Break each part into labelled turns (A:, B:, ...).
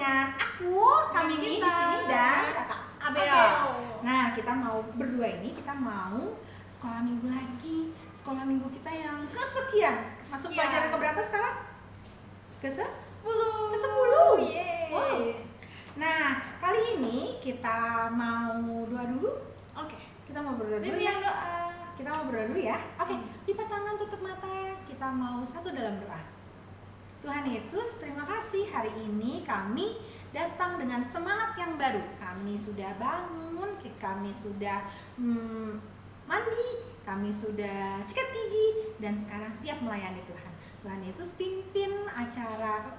A: dengan kami di
B: kita.
A: sini dan kakak Abel.
B: Abel.
A: Nah, kita mau berdua ini, kita mau sekolah minggu lagi. Sekolah minggu kita yang kesekian. Masuk
B: Kesekian.
A: pelajaran keberapa sekarang? Ke-10.
B: 10. Yeay.
A: Wow. Nah, kali ini kita mau doa dulu.
B: Oke.
A: Kita mau berdoa dulu.
B: Demi yang doa.
A: Kita mau berdoa dulu ya. Oke, lipat tangan, tutup mata. Kita mau satu dalam doa. Tuhan Yesus, terima kasih hari ini kami datang dengan semangat yang baru. Kami sudah bangun, kami sudah mandi, kami sudah sikat gigi, dan sekarang siap melayani Tuhan. Tuhan Yesus pimpin acara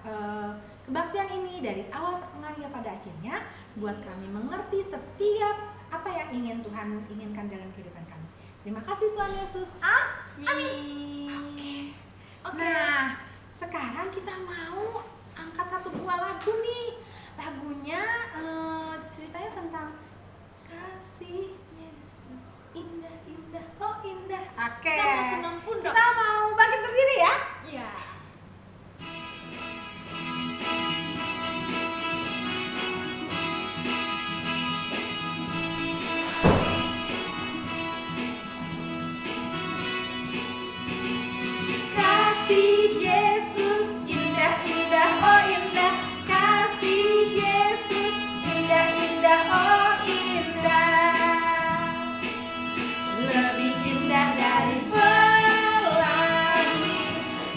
A: kebaktian ini dari awal pertengahan pada akhirnya, buat kami mengerti setiap apa yang ingin Tuhan inginkan dalam kehidupan kami. Terima kasih Tuhan Yesus. Amin.
B: Oke.
A: Nah, sekarang kita mau angkat satu buah lagu nih. Lagunya ceritanya tentang kasih Yesus indah indah, oh indah. Oke.
B: Kita mau senang pun dong.
A: Kita mau bangkit berdiri ya.
B: Iya.
A: Kasih Yesus indah indah, oh indah. Kasih Yesus indah indah, oh indah. Lebih indah dari pelangi,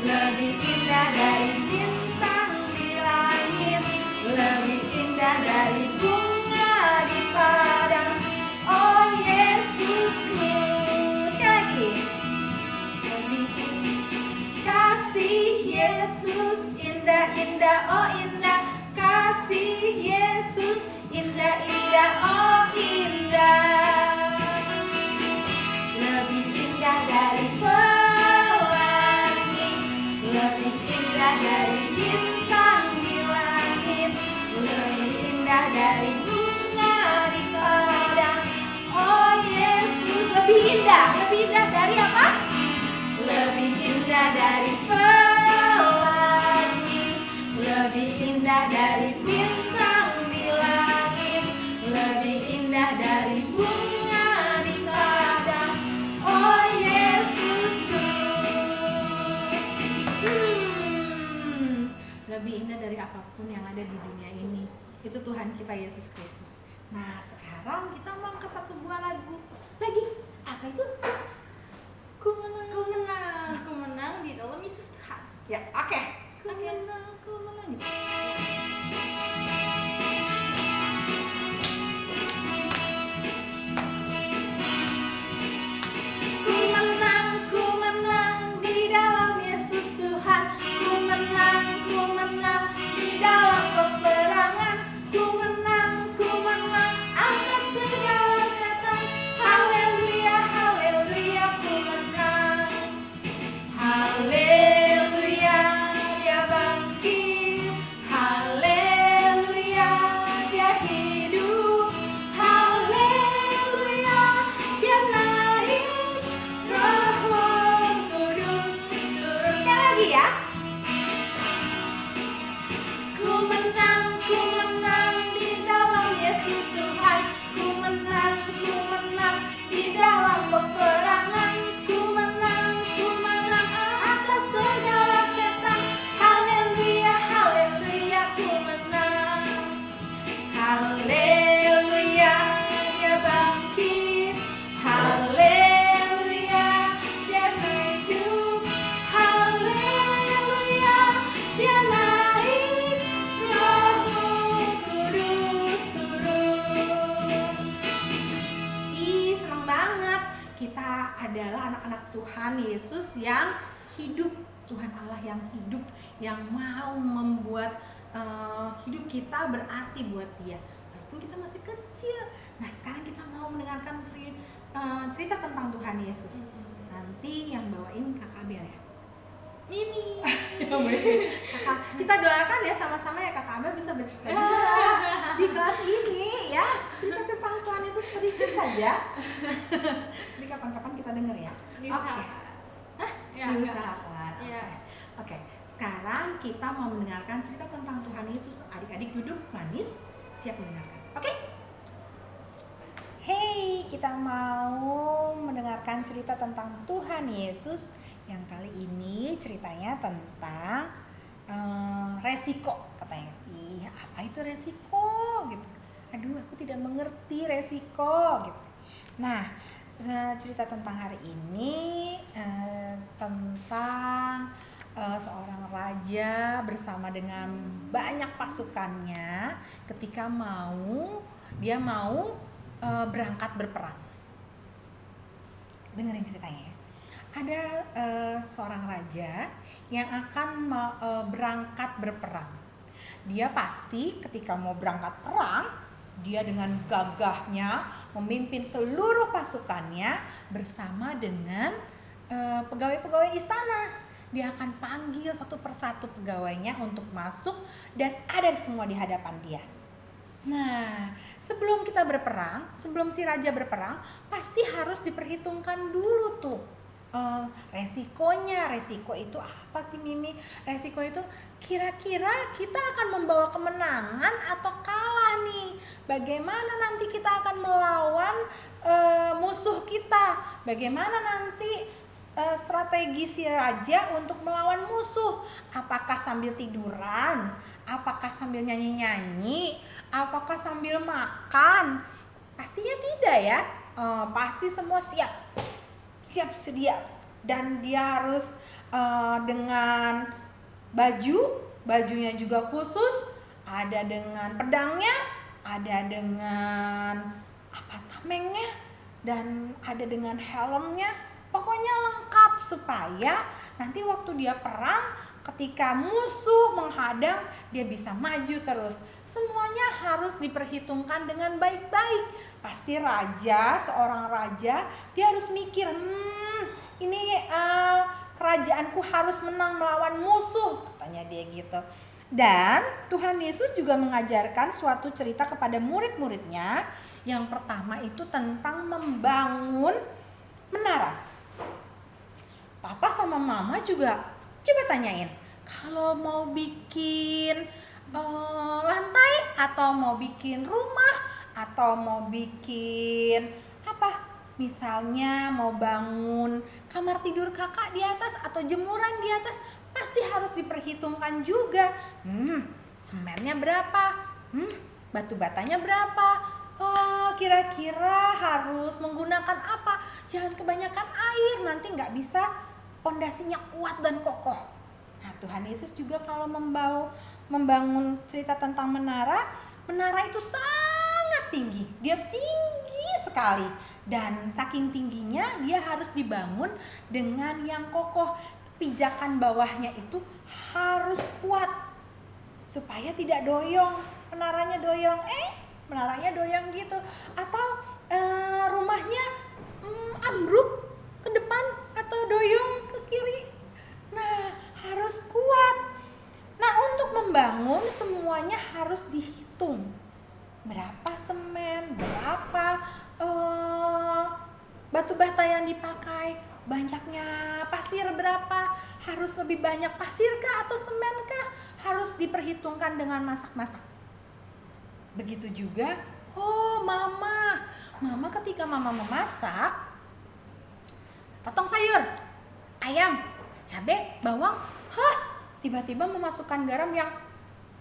A: lebih indah dari bintang di langit, lebih indah dari bunga di padang. Oh Yesusku. Sekali lagi. Lebih kasih Yesus indah indah, oh indah. Kasih Yesus indah indah, oh indah. Lebih indah dari pelangi, lebih indah dari bintang di langit, lebih indah dari bunga di padang. Oh Yesus, lebih indah dari apa? Lebih indah dari pelangi, lebih indah dari bintang di langit, lebih indah dari bunga di padang. Oh Yesusku. Lebih indah dari apapun yang ada di dunia ini, itu Tuhan kita Yesus Kristus. Nah, sekarang kita mau angkat satu buah lagu lagi. Apa itu? Ku menang.
B: Ku menang di dalam Yesus Tuhan.
A: Ya, oke. Ku
B: Oke.
A: menang, ku menang. Ku menang di dalam Yesus Tuhan. Ku menang di dalam peperangan. Ku menang atas segala setan. Haleluya, haleluya, ku menang. Haleluya, dia bangkit. Haleluya, dia hidup. Haleluya, dia naik. Roh Kudus turun. Sekali lagi ya. Ku menang di dalam Yesus Tuhan. Ku menang di dalam peperangan. Ku menang atas segala setan. Haleluya, haleluya, ku menang. Haleluya, dia bangkit. Haleluya, dia hidup. Haleluya, dia naik. Roh Kudus turun. Ih, senang banget. Kita adalah anak-anak Tuhan Yesus yang hidup. Tuhan Allah yang hidup, yang mau membuat hidup kita berarti buat Dia, walaupun kita masih kecil. Nah, sekarang kita mau mendengarkan cerita tentang Tuhan Yesus. Nanti yang bawain Kakak Abel ya.
B: Mimi.
A: Kakak, kita doakan ya sama-sama ya, Kakak Abel bisa bercerita juga di kelas ini ya. Cerita tentang Tuhan Yesus sedikit saja. Jadi kapan-kapan kita dengar ya. Oke.
B: Ya,
A: Diusahakan.
B: Iya.
A: Oke. Sekarang kita mau mendengarkan cerita tentang Tuhan Tuhan Yesus. Adik-adik duduk manis, siap mendengarkan. Oke? Hey, kita mau mendengarkan cerita tentang Tuhan Yesus. Yang kali ini ceritanya tentang resiko, katanya. Ih, apa itu resiko gitu. Aduh, aku tidak mengerti resiko gitu. Nah, cerita tentang hari ini tentang seorang raja bersama dengan banyak pasukannya ketika dia mau berangkat berperang. Dengerin ceritanya ya. Ada seorang raja yang akan berangkat berperang. Dia pasti ketika mau berangkat perang, dia dengan gagahnya memimpin seluruh pasukannya bersama dengan pegawai-pegawai istana. Dia akan panggil satu persatu pegawainya untuk masuk dan ada semua di hadapan dia. Nah, sebelum si raja berperang, pasti harus diperhitungkan dulu tuh resikonya. Resiko itu apa sih, Mimi? Resiko itu kira-kira kita akan membawa kemenangan atau kalah nih. Bagaimana nanti kita akan melawan musuh kita? Bagaimana nanti strategi si raja untuk melawan musuh? Apakah sambil tiduran? Apakah sambil nyanyi-nyanyi? Apakah sambil makan? Pastinya tidak ya. Pasti semua siap sedia, dan dia harus dengan bajunya juga khusus, ada dengan pedangnya, ada dengan tamengnya, dan ada dengan helmnya. Pokoknya lengkap supaya nanti waktu dia perang, ketika musuh menghadang, dia bisa maju terus. Semuanya harus diperhitungkan dengan baik-baik. Pasti seorang raja, dia harus mikir, ini kerajaanku harus menang melawan musuh, katanya dia gitu. Dan Tuhan Yesus juga mengajarkan suatu cerita kepada murid-muridnya. Yang pertama itu tentang membangun menara. Papa sama mama juga coba tanyain, kalau mau bikin lantai, atau mau bikin rumah, atau mau bikin misalnya mau bangun kamar tidur kakak di atas atau jemuran di atas, pasti harus diperhitungkan juga. Semennya berapa? Batu batanya berapa? Kira-kira harus menggunakan apa? Jangan kebanyakan air, nanti nggak bisa pondasinya kuat dan kokoh. Nah, Tuhan Yesus juga kalau membangun cerita tentang menara itu sangat tinggi. Dia tinggi sekali, dan saking tingginya dia harus dibangun dengan yang kokoh. Pijakan bawahnya itu harus kuat supaya tidak doyong. Menaranya doyong gitu, atau rumahnya ambruk ke depan atau doyong ke kiri. Nah, harus kuat. Nah, untuk membangun semuanya harus dihitung. Berapa semen, berapa batu bata yang dipakai, banyaknya pasir berapa, harus lebih banyak pasir kah atau semen kah? Harus diperhitungkan dengan masak-masak. Begitu juga, mama ketika mama memasak, potong sayur, ayam, cabai, bawang, tiba-tiba memasukkan garam yang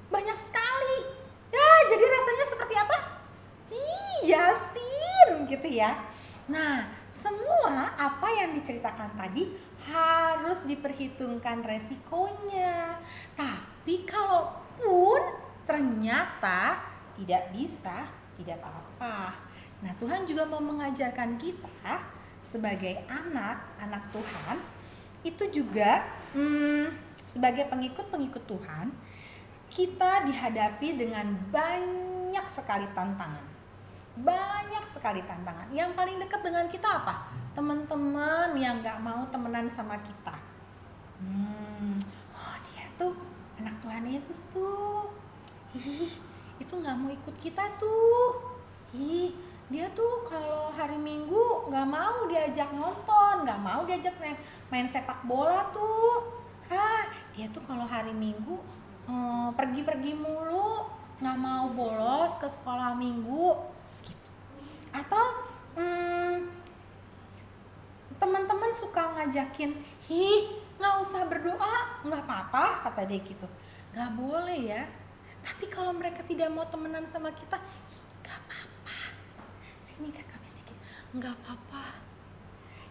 A: banyak sekali. Ya, jadi rasanya seperti apa? Asin gitu ya. Nah, semua apa yang diceritakan tadi harus diperhitungkan resikonya. Tapi kalaupun ternyata tidak bisa, tidak apa-apa. Nah, Tuhan juga mau mengajarkan kita sebagai anak Tuhan, itu juga sebagai pengikut Tuhan, kita dihadapi dengan banyak sekali tantangan. Yang paling dekat dengan kita apa? Teman-teman yang gak mau temenan sama kita. Dia tuh anak Tuhan Yesus tuh. Itu gak mau ikut kita tuh. Dia tuh kalau hari Minggu gak mau diajak nonton, gak mau diajak main sepak bola tuh. Dia tuh kalau hari Minggu pergi pergi-pergi mulu, nggak mau bolos ke sekolah minggu gitu. Atau teman-teman suka ngajakin, nggak usah berdoa, nggak apa-apa, kata dia gitu. Nggak boleh ya. Tapi kalau mereka tidak mau temenan sama kita, nggak apa-apa. Sini kakak bisikin, nggak apa-apa.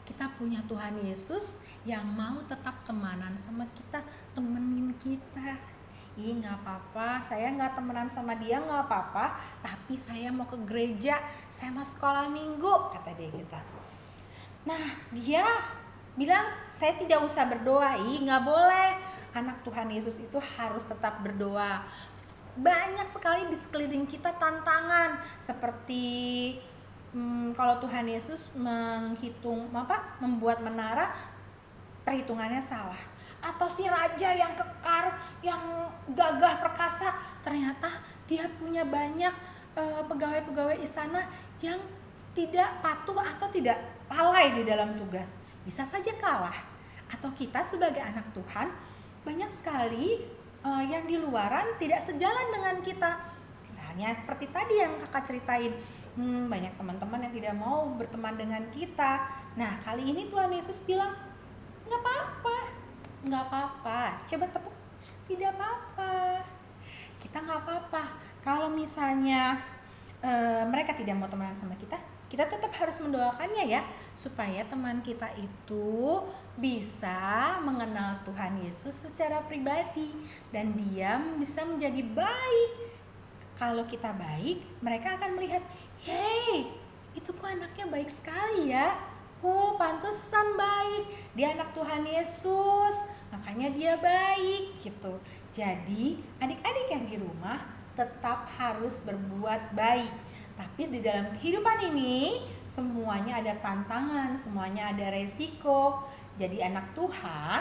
A: Kita punya Tuhan Yesus yang mau tetap temanan sama kita, temenin kita. Nggak apa-apa, saya nggak temenan sama dia nggak apa-apa, tapi saya mau ke gereja, saya mau sekolah minggu, kata dia gitu. Nah, dia bilang saya tidak usah berdoa. Nggak boleh. Anak Tuhan Yesus itu harus tetap berdoa. Banyak sekali di sekeliling kita tantangan seperti kalau Tuhan Yesus membuat menara, perhitungannya salah. Atau si raja yang kekar, yang gagah perkasa, ternyata dia punya banyak pegawai-pegawai istana yang tidak patuh atau tidak lalai di dalam tugas, bisa saja kalah. Atau kita sebagai anak Tuhan banyak sekali yang di luaran tidak sejalan dengan kita. Misalnya seperti tadi yang kakak ceritain, banyak teman-teman yang tidak mau berteman dengan kita. Nah, kali ini Tuhan Yesus bilang, nggak apa-apa, nggak apa-apa. Coba tepuk, tidak apa-apa. Kita nggak apa-apa. Kalau misalnya mereka tidak mau temenan sama kita, kita tetap harus mendoakannya ya, supaya teman kita itu bisa mengenal Tuhan Yesus secara pribadi dan dia bisa menjadi baik. Kalau kita baik, mereka akan melihat, hey, itu kok anaknya baik sekali ya. Pantesan baik, dia anak Tuhan Yesus, makanya dia baik gitu. Jadi adik-adik yang di rumah tetap harus berbuat baik. Tapi di dalam kehidupan ini semuanya ada tantangan, semuanya ada resiko. Jadi anak Tuhan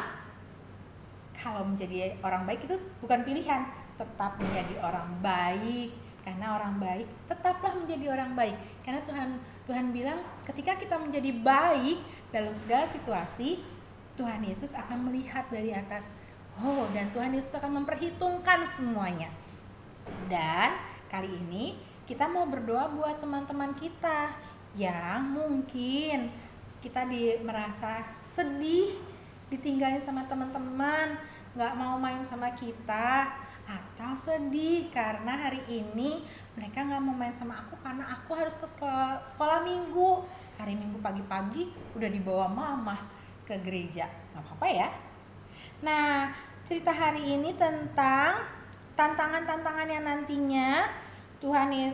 A: kalau menjadi orang baik itu bukan pilihan, tetap menjadi orang baik. Karena orang baik tetaplah menjadi orang baik. Karena Tuhan bilang ketika kita menjadi baik dalam segala situasi, Tuhan Yesus akan melihat dari atas. Dan Tuhan Yesus akan memperhitungkan semuanya. Dan kali ini kita mau berdoa buat teman-teman kita yang mungkin kita merasa sedih, ditinggalin sama teman-teman, gak mau main sama kita, atau sedih karena hari ini mereka gak mau main sama aku karena aku harus ke sekolah minggu. Hari Minggu pagi-pagi udah dibawa mama ke gereja. Gak apa-apa ya. Nah, cerita hari ini tentang tantangan-tantangan yang nantinya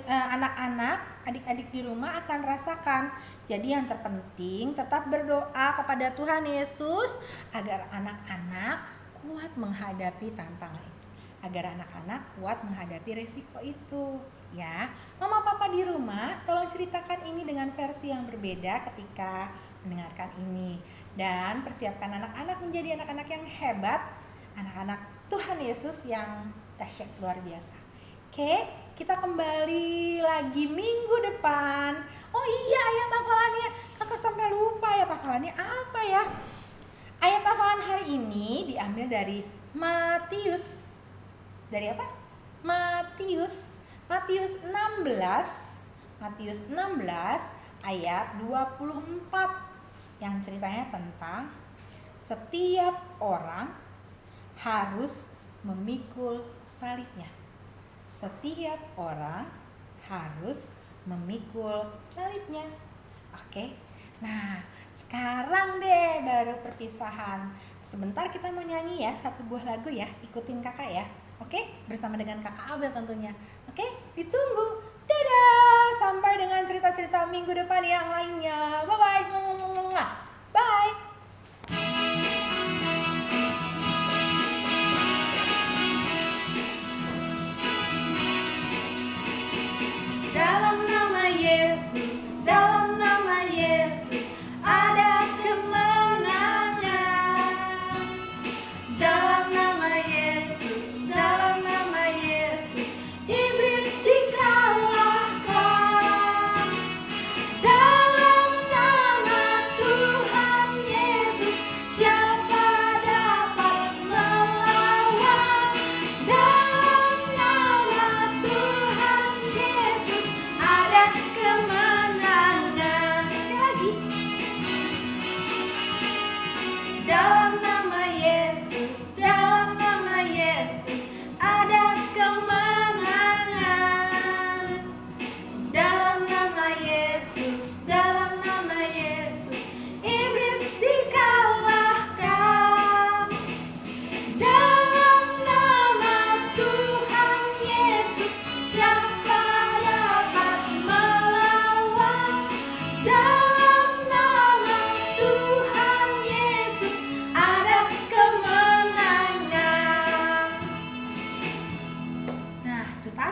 A: anak-anak, adik-adik di rumah akan rasakan. Jadi yang terpenting tetap berdoa kepada Tuhan Yesus agar anak-anak kuat menghadapi tantangan itu, agar anak-anak kuat menghadapi resiko itu. Ya, mama papa di rumah tolong ceritakan ini dengan versi yang berbeda ketika mendengarkan ini, dan persiapkan anak-anak menjadi anak-anak yang hebat, anak-anak Tuhan Yesus yang dahsyat luar biasa. Oke, kita kembali lagi minggu depan. Oh iya, ayat hafalannya. Kakak sampai lupa ayat hafalannya apa ya. Ayat hafalan hari ini diambil dari Matius. Dari apa? Matius 16 ayat 24 yang ceritanya tentang setiap orang harus memikul salibnya. Setiap orang harus memikul salibnya. Oke. Nah, sekarang deh baru perpisahan. Sebentar kita mau nyanyi ya, satu buah lagu ya. Ikutin kakak ya. Oke, bersama dengan kakak Abel tentunya. Oke, ditunggu. Dadah, sampai dengan cerita-cerita minggu depan yang lainnya. Bye-bye. Bye.
B: Dalam nama Yesus, dalam nama Yesus ada kemenangan. Dalam nama Yesus, dalam nama Yesus iblis dikalahkan. Dalam nama Tuhan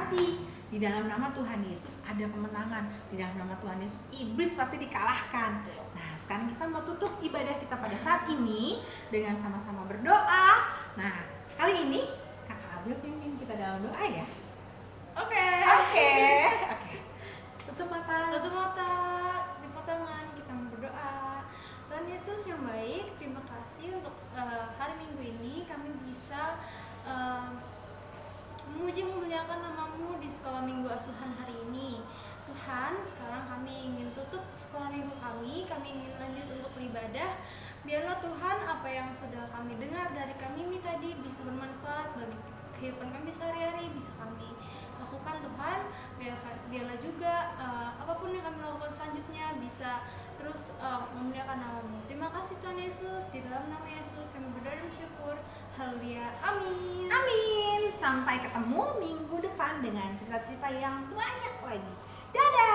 A: hati. Di dalam nama Tuhan Yesus ada kemenangan. Di dalam nama Tuhan Yesus iblis pasti dikalahkan. Nah, sekarang kita mau tutup ibadah kita pada saat ini dengan sama-sama berdoa. Nah, kali ini Kakak Abil pimpin kita dalam doa ya.
B: Oke.
A: Oke. Tutup mata.
B: Tutup mata, lipat tangan, kita mau berdoa. Tuhan Yesus yang baik, terima kasih untuk hari Minggu ini kami bisa memuji memuliakan nama-Mu di sekolah minggu asuhan hari ini. Tuhan, sekarang kami ingin tutup sekolah minggu kami ingin lanjut untuk beribadah. Biarlah Tuhan, apa yang sudah kami dengar dari kami tadi bisa bermanfaat bagi kehidupan kami sehari-hari, bisa kami lakukan Tuhan. Biarlah juga apapun yang kami lakukan selanjutnya bisa terus memuliakan nama-Mu. Terima kasih Tuhan Yesus, di dalam nama Yesus kami berdoa dan bersyukur. Haleluya, amin.
A: Amin. Sampai ketemu minggu depan dengan cerita-cerita yang banyak lagi. Dadah.